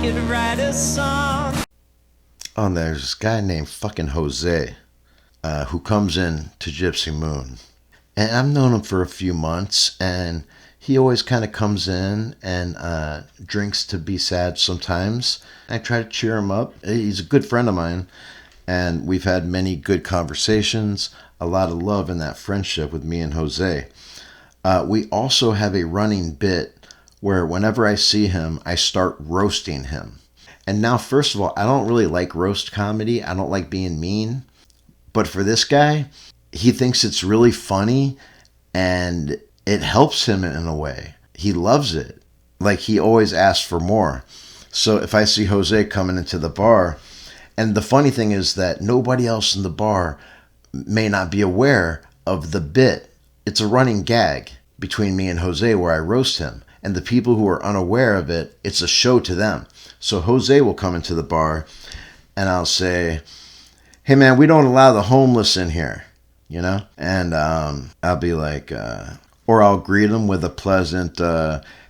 could write a song. Oh, there's this guy named fucking Jose who comes in to Gypsy Moon. And I've known him for a few months, and he always kind of comes in and drinks to be sad sometimes. I try to cheer him up. He's a good friend of mine, and we've had many good conversations, a lot of love in that friendship with me and Jose. We also have a running bit where whenever I see him, I start roasting him. And now, first of all, I don't really like roast comedy. I don't like being mean. But for this guy, he thinks it's really funny and it helps him in a way. He loves it. Like, he always asks for more. So if I see Jose coming into the bar, and the funny thing is that nobody else in the bar may not be aware of the bit. It's a running gag between me and Jose where I roast him. And the people who are unaware of it, it's a show to them. So Jose will come into the bar and I'll say, hey man, we don't allow the homeless in here, you know? And I'll be like, or I'll greet him with a pleasant,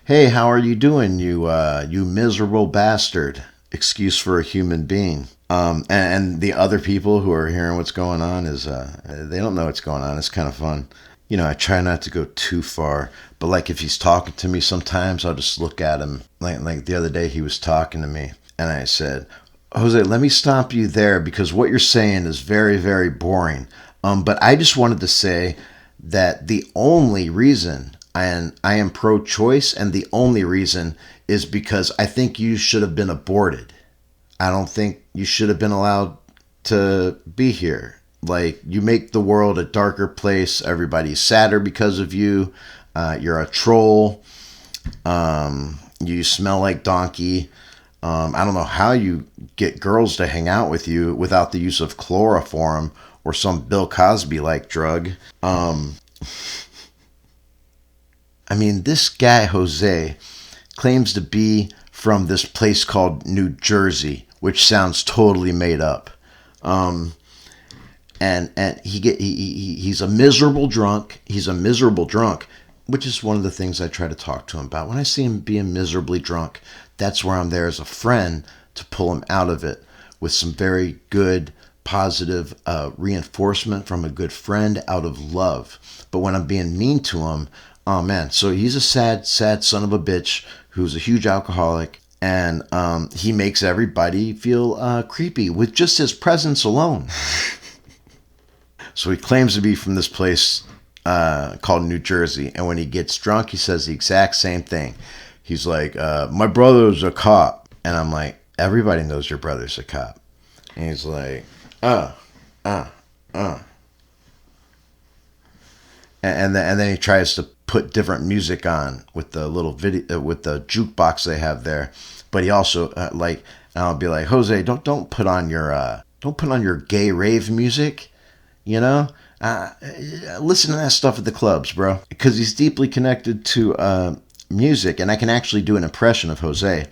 hey, how are you doing, you miserable bastard? Excuse for a human being. And the other people who are hearing what's going on is, they don't know what's going on. It's kind of fun. You know, I try not to go too far, but like if he's talking to me sometimes, I'll just look at him. Like the other day he was talking to me and I said, Jose, let me stop you there because what you're saying is very, very boring. But I just wanted to say that the only reason I am pro-choice and the only reason is because I think you should have been aborted. I don't think you should have been allowed to be here. Like, you make the world a darker place. Everybody's sadder because of you. You're a troll. You smell like donkey. I don't know how you get girls to hang out with you without the use of chloroform or some Bill Cosby-like drug. I mean, this guy, Jose, claims to be from this place called New Jersey, which sounds totally made up. And he's a miserable drunk. He's a miserable drunk, which is one of the things I try to talk to him about. When I see him being miserably drunk, that's where I'm there as a friend to pull him out of it with some very good, positive reinforcement from a good friend out of love. But when I'm being mean to him, oh man, so he's a sad, sad son of a bitch who's a huge alcoholic. And he makes everybody feel creepy with just his presence alone. So he claims to be from this place called New Jersey. And when he gets drunk, he says the exact same thing. He's like, my brother's a cop. And I'm like, everybody knows your brother's a cop. And he's like, And then he tries to put different music on with the little video, with the jukebox they have there. But he also and I'll be like, Jose, don't put on your gay rave music. You know, listen to that stuff at the clubs, bro. Because he's deeply connected to music, and I can actually do an impression of Jose.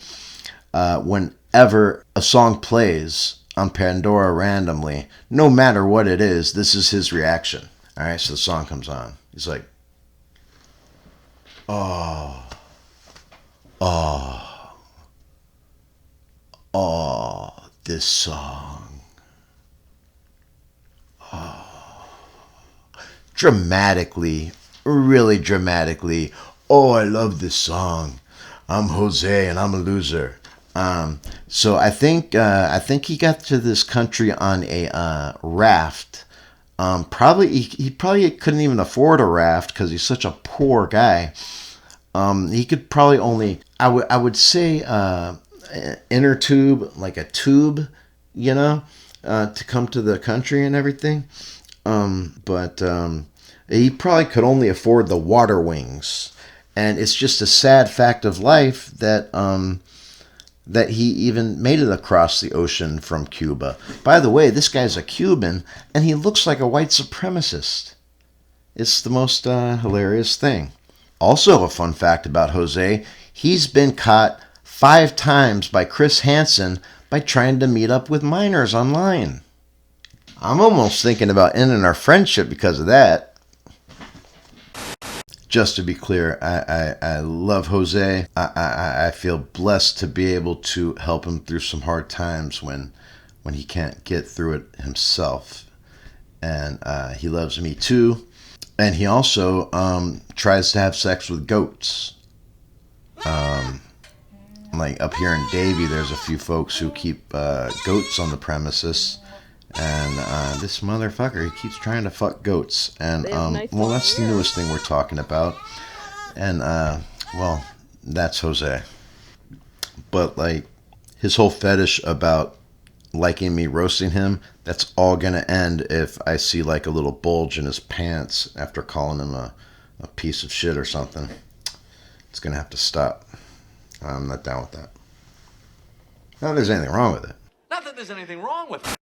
Whenever a song plays on Pandora randomly, no matter what it is, this is his reaction. All right, so the song comes on. He's like, oh, this song. Dramatically, really dramatically. Oh, I love this song. I'm Jose and I'm a loser. So I think he got to this country on a raft. He probably couldn't even afford a raft because he's such a poor guy. He could probably only, I would say, inner tube, like a tube, you know, to come to the country and everything. But he probably could only afford the water wings. And it's just a sad fact of life that that he even made it across the ocean from Cuba. By the way, this guy's a Cuban, and he looks like a white supremacist. It's the most hilarious thing. Also, a fun fact about Jose, he's been caught 5 times by Chris Hansen by trying to meet up with minors online. I'm almost thinking about ending our friendship because of that. just to be clear, I love Jose. I feel blessed to be able to help him through some hard times when he can't get through it himself. And he loves me too. And he also tries to have sex with goats. Like up here in Davie, there's a few folks who keep goats on the premises. And this motherfucker, he keeps trying to fuck goats. And, well, that's the newest thing we're talking about. And, well, that's Jose. But, like, his whole fetish about liking me roasting him, that's all gonna end if I see, like, a little bulge in his pants after calling him a piece of shit or something. It's gonna have to stop. I'm not down with that. Not that there's anything wrong with it. Not that there's anything wrong with it.